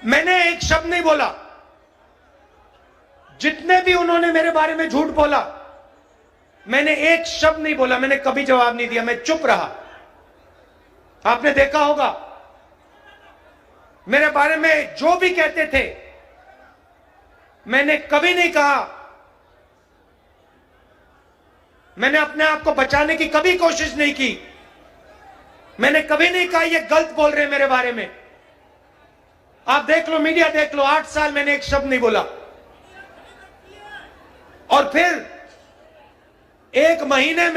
मैंने एक शब्द नहीं बोला। जितने भी उन्होंने मेरे बारे में झूठ बोला, मैंने एक शब्द नहीं बोला, मैंने कभी जवाब नहीं दिया, मैं चुप रहा। आपने देखा होगा मेरे बारे में जो भी कहते थे, मैंने कभी नहीं कहा, मैंने अपने आप को बचाने की कभी कोशिश नहीं की। मैंने कभी नहीं कहा ये गलत बोल रहे हैं मेरे बारे में। आप देख लो, मीडिया देख लो, 8 साल मैंने एक शब्द नहीं बोला। और फिर एक महीने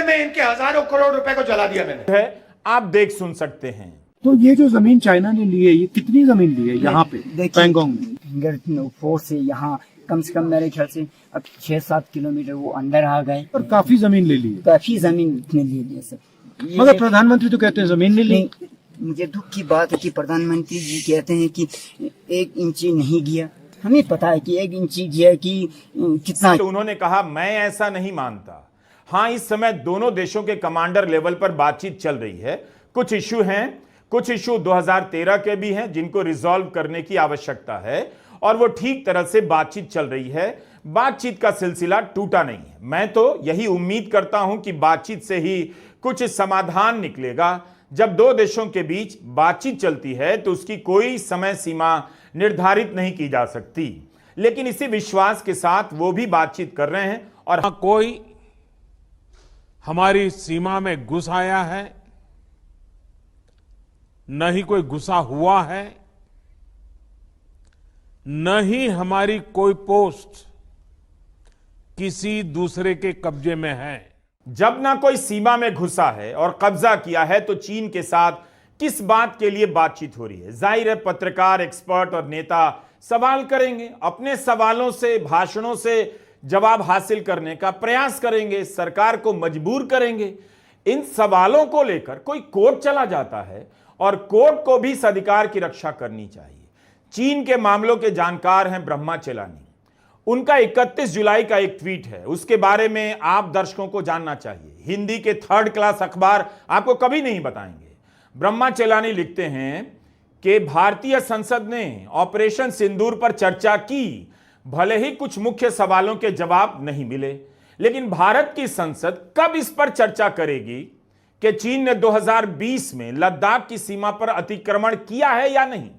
में इनके हजारों करोड़ रुपए को जला दिया मैंने। है, आप देख सुन सकते हैं। तो ये जो जमीन चाइना ने ली है, ये कितनी जमीन ली है यहाँ पे पैंगोंग में? फिंगर 4 से यहाँ कम से कम मेरे ख्याल से अब 6-7 किलोमीटर वो अंदर आ गए और काफी जमीन ले ली है। काफी जमीन ले ली है सर। मगर प्रधानमंत्री तो कहते हैं जमीन नहीं ली। मुझे दुख की बात है कि प्रधानमंत्री जी कहते हैं कि 1 इंची नहीं गया। हमें पता है कि 1 इंची गया कि कितना। तो उन्होंने कहा मैं ऐसा नहीं मानता। हाँ, इस समय दोनों देशों के कमांडर लेवल पर बातचीत चल रही है। कुछ इशू 2013 के भी हैं जिनको रिजॉल्व करने की आवश्यकता है और वो ठीक तरह से बातचीत चल रही है। बातचीत का सिलसिला टूटा नहीं है। मैं तो यही उम्मीद करता हूं कि बातचीत से ही कुछ समाधान निकलेगा। जब दो देशों के बीच बातचीत चलती है तो उसकी कोई समय सीमा निर्धारित नहीं की जा सकती, लेकिन इसी विश्वास के साथ वो भी बातचीत कर रहे हैं। और कोई हमारी सीमा में घुस आया है, न ही कोई घुसा हुआ है, न ही हमारी कोई पोस्ट किसी दूसरे के कब्जे में है। जब ना कोई सीमा में घुसा है और कब्जा किया है तो चीन के साथ किस बात के लिए बातचीत हो रही है? जाहिर है पत्रकार, एक्सपर्ट और नेता सवाल करेंगे, अपने सवालों से, भाषणों से जवाब हासिल करने का प्रयास करेंगे, सरकार को मजबूर करेंगे। इन सवालों को लेकर कोई कोर्ट चला जाता है और कोर्ट को भी इस अधिकार की रक्षा करनी चाहिए। चीन के मामलों के जानकार हैं ब्रह्मा चेलानी। उनका 31 जुलाई का एक ट्वीट है, उसके बारे में आप दर्शकों को जानना चाहिए। हिंदी के 3rd क्लास अखबार आपको कभी नहीं बताएंगे। ब्रह्मा चेलानी लिखते हैं कि भारतीय संसद ने ऑपरेशन सिंदूर पर चर्चा की, भले ही कुछ मुख्य सवालों के जवाब नहीं मिले, लेकिन भारत की संसद कब इस पर चर्चा करेगी कि चीन ने 2020 में लद्दाख की सीमा पर अतिक्रमण किया है या नहीं,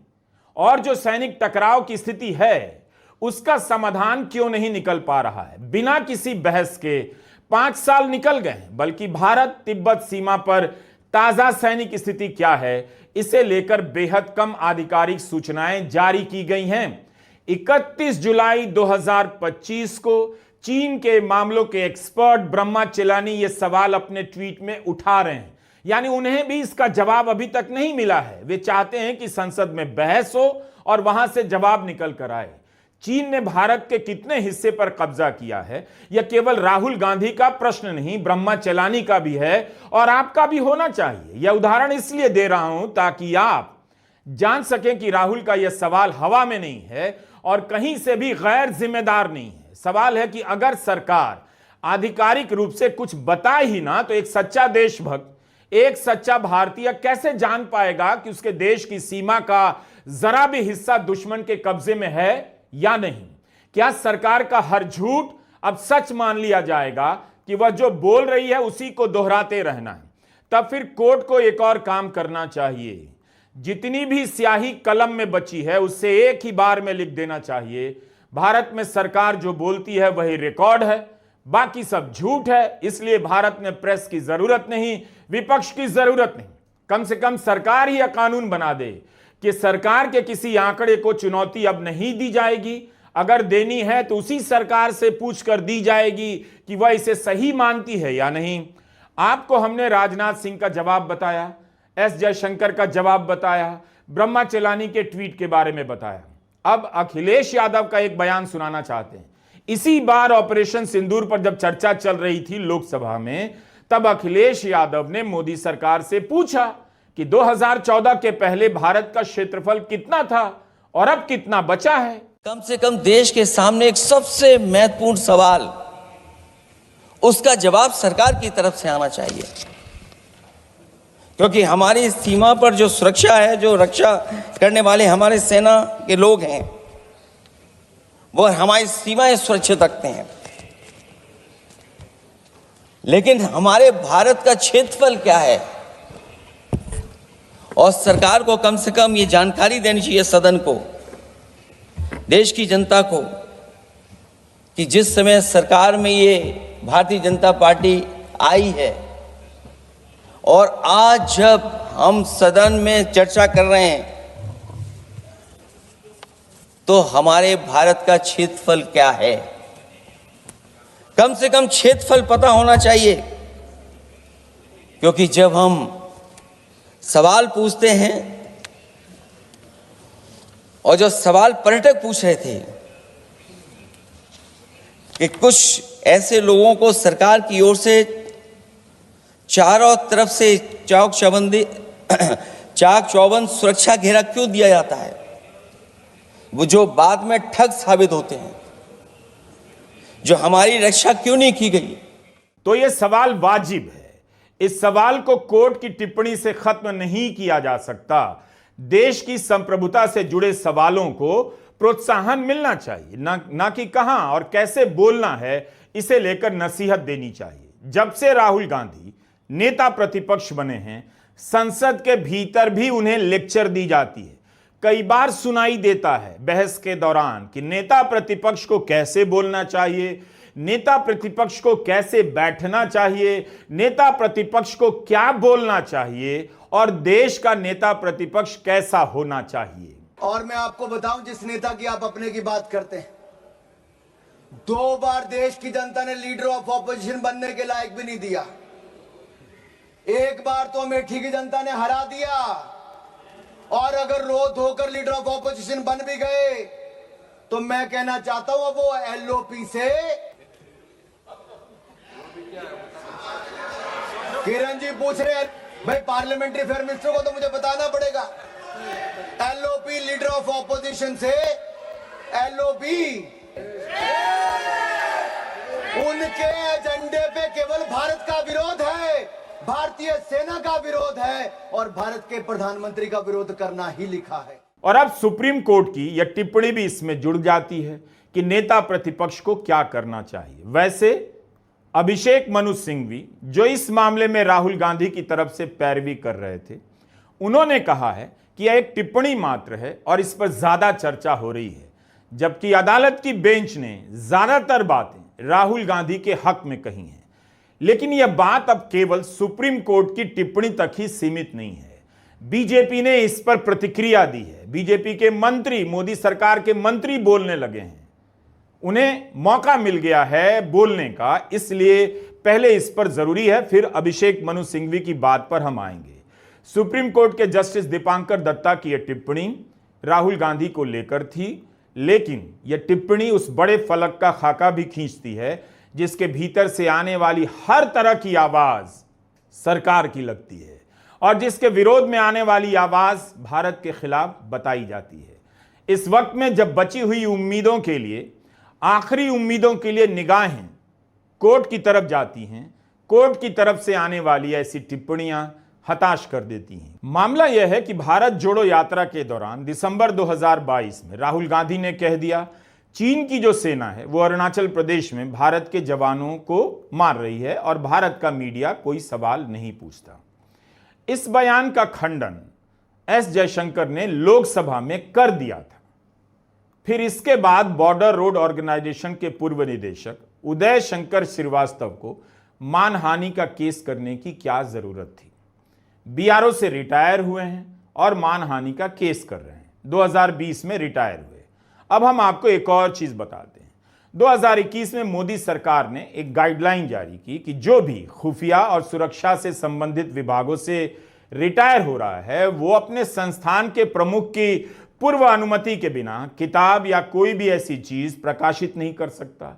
और जो सैनिक टकराव की स्थिति है उसका समाधान क्यों नहीं निकल पा रहा है। बिना किसी बहस के 5 साल निकल गए, बल्कि भारत तिब्बत सीमा पर ताजा सैनिक स्थिति क्या है, इसे लेकर बेहद कम आधिकारिक सूचनाएं जारी की गई हैं। 31 जुलाई 2025 को चीन के मामलों के एक्सपर्ट ब्रह्मा चेलानी ये सवाल अपने ट्वीट में उठा रहे हैं, यानी उन्हें भी इसका जवाब अभी तक नहीं मिला है। वे चाहते हैं कि संसद में बहस हो और वहां से जवाब निकल कर आए। चीन ने भारत के कितने हिस्से पर कब्जा किया है, यह केवल राहुल गांधी का प्रश्न नहीं, ब्रह्मा चेलानी का भी है और आपका भी होना चाहिए। यह उदाहरण इसलिए दे रहा हूं ताकि आप जान सकें कि राहुल का यह सवाल हवा में नहीं है और कहीं से भी गैर जिम्मेदार नहीं है। सवाल है कि अगर सरकार आधिकारिक रूप से कुछ बताए ही ना, तो एक सच्चा देशभक्त, एक सच्चा भारतीय कैसे जान पाएगा कि उसके देश की सीमा का जरा भी हिस्सा दुश्मन के कब्जे में है या नहीं? क्या सरकार का हर झूठ अब सच मान लिया जाएगा कि वह जो बोल रही है उसी को दोहराते रहना है? तब फिर कोर्ट को एक और काम करना चाहिए। जितनी भी स्याही कलम में बची है उससे एक ही बार में लिख देना चाहिए, भारत में सरकार जो बोलती है वही रिकॉर्ड है, बाकी सब झूठ है। इसलिए भारत में प्रेस की जरूरत नहीं, विपक्ष की जरूरत नहीं। कम से कम सरकार ही यह कानून बना दे कि सरकार के किसी आंकड़े को चुनौती अब नहीं दी जाएगी। अगर देनी है तो उसी सरकार से पूछकर दी जाएगी कि वह इसे सही मानती है या नहीं। आपको हमने राजनाथ सिंह का जवाब बताया, एस जयशंकर का जवाब बताया, ब्रह्मा चेलानी के ट्वीट के बारे में बताया। अब अखिलेश यादव का एक बयान सुनाना चाहते हैं। इसी बार ऑपरेशन सिंदूर पर जब चर्चा चल रही थी लोकसभा में, तब अखिलेश यादव ने मोदी सरकार से पूछा कि 2014 के पहले भारत का क्षेत्रफल कितना था और अब कितना बचा है। कम से कम देश के सामने एक सबसे महत्वपूर्ण सवाल, उसका जवाब सरकार की तरफ से आना चाहिए क्योंकि हमारी सीमा पर जो सुरक्षा है, जो रक्षा करने वाले हमारे सेना के लोग हैं, वो हमारी सीमाएं सुरक्षित रखते हैं। लेकिन हमारे भारत का क्षेत्रफल क्या है, और सरकार को कम से कम ये जानकारी देनी चाहिए सदन को, देश की जनता को, कि जिस समय सरकार में ये भारतीय जनता पार्टी आई है और आज जब हम सदन में चर्चा कर रहे हैं, तो हमारे भारत का क्षेत्रफल क्या है, कम से कम क्षेत्रफल पता होना चाहिए। क्योंकि जब हम सवाल पूछते हैं, और जो सवाल पर्यटक पूछ रहे थे कि कुछ ऐसे लोगों को सरकार की ओर से चारों तरफ से चाक चौबंद सुरक्षा घेरा क्यों दिया जाता है, वो जो बाद में ठग साबित होते हैं, जो हमारी रक्षा क्यों नहीं की गई। तो यह सवाल वाजिब है। इस सवाल को कोर्ट की टिप्पणी से खत्म नहीं किया जा सकता। देश की संप्रभुता से जुड़े सवालों को प्रोत्साहन मिलना चाहिए, ना कि कहां और कैसे बोलना है इसे लेकर नसीहत देनी चाहिए। जब से राहुल गांधी नेता प्रतिपक्ष बने हैं, संसद के भीतर भी उन्हें लेक्चर दी जाती है। कई बार सुनाई देता है बहस के दौरान कि नेता प्रतिपक्ष को कैसे बोलना चाहिए, नेता प्रतिपक्ष को कैसे बैठना चाहिए, नेता प्रतिपक्ष को क्या बोलना चाहिए और देश का नेता प्रतिपक्ष कैसा होना चाहिए। और मैं आपको बताऊं, जिस नेता की आप अपने की बात करते हैं, 2 बार देश की जनता ने लीडर ऑफ ऑपोजिशन बनने के लायक भी नहीं दिया। एक बार तो अमेठी की जनता ने हरा दिया, और अगर रो धोकर लीडर ऑफ ऑपोजिशन बन भी गए तो मैं कहना चाहता हूं, अब वो एलओपी से, किरण जी पूछ रहे हैं भाई, पार्लियामेंट्री अफेयर मिनिस्टर को तो मुझे बताना पड़ेगा, एलओपी लीडर ऑफ ऑपोजिशन से एलओपी उनके एजेंडे पे केवल भारत का विरोध है, भारतीय सेना का विरोध है, और भारत के प्रधानमंत्री का विरोध करना ही लिखा है। और अब सुप्रीम कोर्ट की यह टिप्पणी भी इसमें जुड़ जाती है कि नेता प्रतिपक्ष को क्या करना चाहिए। वैसे अभिषेक मनु सिंघवी, जो इस मामले में राहुल गांधी की तरफ से पैरवी कर रहे थे, उन्होंने कहा है कि यह एक टिप्पणी मात्र है और इस पर ज्यादा चर्चा हो रही है, जबकि अदालत की बेंच ने ज्यादातर बातें राहुल गांधी के हक में कही हैं। लेकिन यह बात अब केवल सुप्रीम कोर्ट की टिप्पणी तक ही सीमित नहीं है। बीजेपी ने इस पर प्रतिक्रिया दी है। बीजेपी के मंत्री, मोदी सरकार के मंत्री बोलने लगे हैं, उन्हें मौका मिल गया है बोलने का, इसलिए पहले इस पर जरूरी है, फिर अभिषेक मनु सिंघवी की बात पर हम आएंगे। सुप्रीम कोर्ट के जस्टिस दीपांकर दत्ता की यह टिप्पणी राहुल गांधी को लेकर थी, लेकिन यह टिप्पणी उस बड़े फलक का खाका भी खींचती है जिसके भीतर से आने वाली हर तरह की आवाज सरकार की लगती है और जिसके विरोध में आने वाली आवाज भारत के खिलाफ बताई जाती है। इस वक्त में जब बची हुई उम्मीदों के लिए, आखिरी उम्मीदों के लिए निगाहें कोर्ट की तरफ जाती हैं, कोर्ट की तरफ से आने वाली ऐसी टिप्पणियां हताश कर देती हैं। मामला यह है कि भारत जोड़ो यात्रा के दौरान दिसंबर 2022 में राहुल गांधी ने कह दिया, चीन की जो सेना है वो अरुणाचल प्रदेश में भारत के जवानों को मार रही है और भारत का मीडिया कोई सवाल नहीं पूछता। इस बयान का खंडन एस जयशंकर ने लोकसभा में कर दिया था। फिर इसके बाद बॉर्डर रोड ऑर्गेनाइजेशन के पूर्व निदेशक उदय शंकर श्रीवास्तव को मानहानि का केस करने की क्या जरूरत थी। बीआरओ से रिटायर हुए हैं और मानहानि का केस कर रहे हैं। 2020 में रिटायर हुए। अब हम आपको एक और चीज बताते हैं। 2021 में मोदी सरकार ने एक गाइडलाइन जारी की कि जो भी खुफिया और सुरक्षा से संबंधित विभागों से रिटायर हो रहा है वो अपने संस्थान के प्रमुख की पूर्व अनुमति के बिना किताब या कोई भी ऐसी चीज प्रकाशित नहीं कर सकता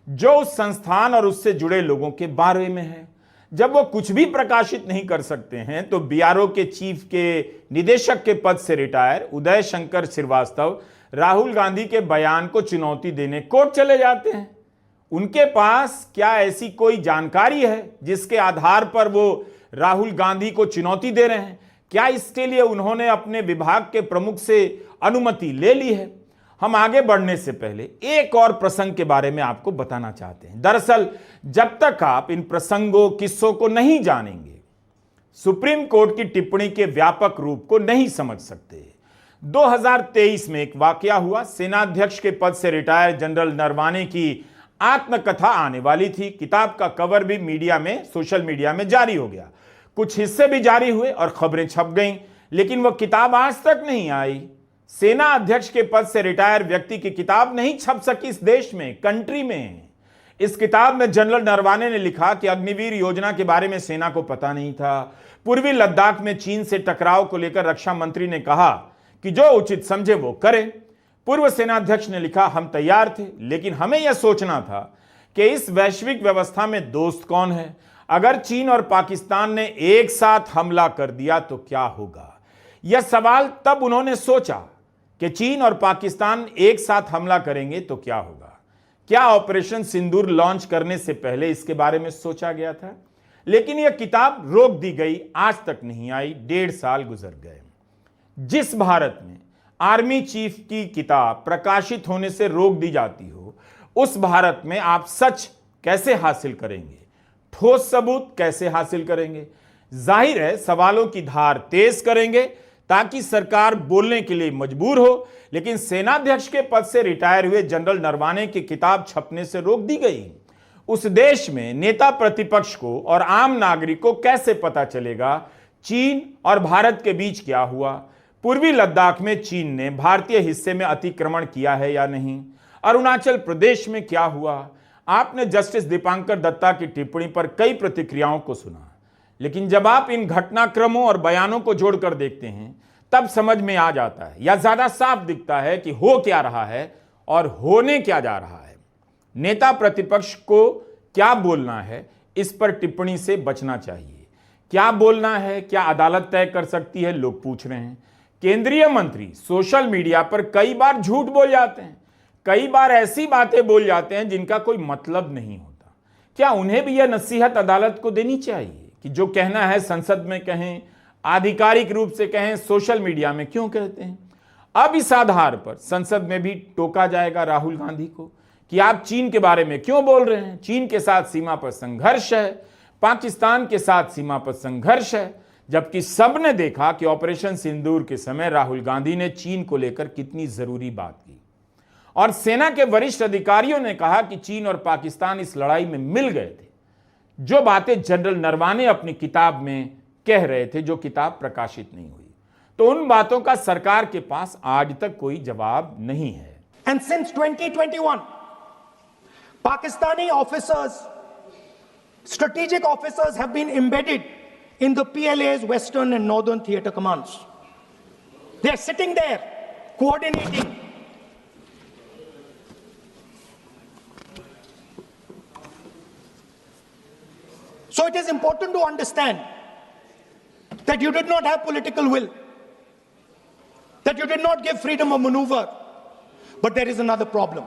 जो उस संस्थान और उससे जुड़े लोगों के बारे में है। जब वो कुछ भी प्रकाशित नहीं कर सकते हैं तो बीआरओ के चीफ के निदेशक के पद से रिटायर उदय शंकर श्रीवास्तव राहुल गांधी के बयान को चुनौती देने कोर्ट चले जाते हैं। उनके पास क्या ऐसी कोई जानकारी है जिसके आधार पर वो राहुल गांधी को चुनौती दे रहे हैं? क्या इसके लिए उन्होंने अपने विभाग के प्रमुख से अनुमति ले ली है? हम आगे बढ़ने से पहले एक और प्रसंग के बारे में आपको बताना चाहते हैं। दरअसल जब तक आप इन प्रसंगों किस्सों को नहीं जानेंगे, सुप्रीम कोर्ट की टिप्पणी के व्यापक रूप को नहीं समझ सकते। 2023 में एक वाकया हुआ। सेनाध्यक्ष के पद से रिटायर जनरल नरवाने की आत्मकथा आने वाली थी। किताब का कवर भी मीडिया में, सोशल मीडिया में जारी हो गया, कुछ हिस्से भी जारी हुए और खबरें छप गईं, लेकिन वह किताब आज तक नहीं आई। सेना अध्यक्ष के पद से रिटायर व्यक्ति की किताब नहीं छप सकी इस देश में, कंट्री में। इस किताब में जनरल नरवाने ने लिखा कि अग्निवीर योजना के बारे में सेना को पता नहीं था। पूर्वी लद्दाख में चीन से टकराव को लेकर रक्षा मंत्री ने कहा कि जो उचित समझे वो करे। पूर्व सेनाध्यक्ष ने लिखा, हम तैयार थे, लेकिन हमें यह सोचना था कि इस वैश्विक व्यवस्था में दोस्त कौन है। अगर चीन और पाकिस्तान ने एक साथ हमला कर दिया तो क्या होगा। यह सवाल तब उन्होंने सोचा कि चीन और पाकिस्तान एक साथ हमला करेंगे तो क्या होगा। क्या ऑपरेशन सिंदूर लॉन्च करने से पहले इसके बारे में सोचा गया था? लेकिन यह किताब रोक दी गई, आज तक नहीं आई। 1.5 साल गुजर गए। जिस भारत में आर्मी चीफ की किताब प्रकाशित होने से रोक दी जाती हो, उस भारत में आप सच कैसे हासिल करेंगे, ठोस सबूत कैसे हासिल करेंगे? जाहिर है सवालों की धार तेज करेंगे ताकि सरकार बोलने के लिए मजबूर हो। लेकिन सेनाध्यक्ष के पद से रिटायर हुए जनरल नरवाने की किताब छपने से रोक दी गई। उस देश में नेता प्रतिपक्ष को और आम नागरिक को कैसे पता चलेगा चीन और भारत के बीच क्या हुआ? पूर्वी लद्दाख में चीन ने भारतीय हिस्से में अतिक्रमण किया है या नहीं? अरुणाचल प्रदेश में क्या हुआ? आपने जस्टिस दीपांकर दत्ता की टिप्पणी पर कई प्रतिक्रियाओं को सुना, लेकिन जब आप इन घटनाक्रमों और बयानों को जोड़कर देखते हैं तब समझ में आ जाता है, या ज्यादा साफ दिखता है कि हो क्या रहा है और होने क्या जा रहा है। नेता प्रतिपक्ष को क्या बोलना है, इस पर टिप्पणी से बचना चाहिए। क्या बोलना है, क्या अदालत तय कर सकती है, लोग पूछ रहे हैं। केंद्रीय मंत्री सोशल मीडिया पर कई बार झूठ बोल जाते हैं, कई बार ऐसी बातें बोल जाते हैं जिनका कोई मतलब नहीं होता। क्या उन्हें भी यह नसीहत अदालत को देनी चाहिए कि जो कहना है संसद में कहें, आधिकारिक रूप से कहें, सोशल मीडिया में क्यों कहते हैं? अब इस आधार पर संसद में भी टोका जाएगा राहुल गांधी को कि आप चीन के बारे में क्यों बोल रहे हैं? चीन के साथ सीमा पर संघर्ष है, पाकिस्तान के साथ सीमा पर संघर्ष है, जबकि सबने देखा कि ऑपरेशन सिंदूर के समय राहुल गांधी ने चीन को लेकर कितनी जरूरी बात की। और सेना के वरिष्ठ अधिकारियों ने कहा कि चीन और पाकिस्तान इस लड़ाई में मिल गए थे। जो बातें जनरल नरवाने अपनी किताब में कह रहे थे, जो किताब प्रकाशित नहीं हुई, तो उन बातों का सरकार के पास आज तक कोई जवाब नहीं है। And since 2021, Pakistani officers, strategic officers have been embedded in the PLA's Western and Northern Theater Commands. They are sitting there, coordinating. So it is important to understand that you did not have political will, that you did not give freedom of maneuver. But there is another problem.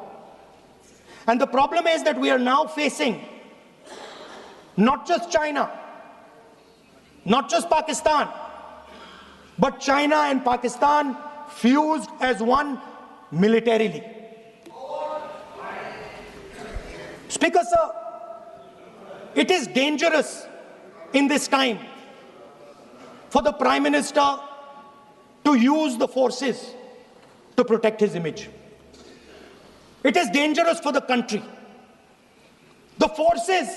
And the problem is that we are now facing not just China, not just Pakistan, but China and Pakistan fused as one militarily. Speaker, sir, it is dangerous in this time for the Prime Minister to use the forces to protect his image. It is dangerous for the country. The forces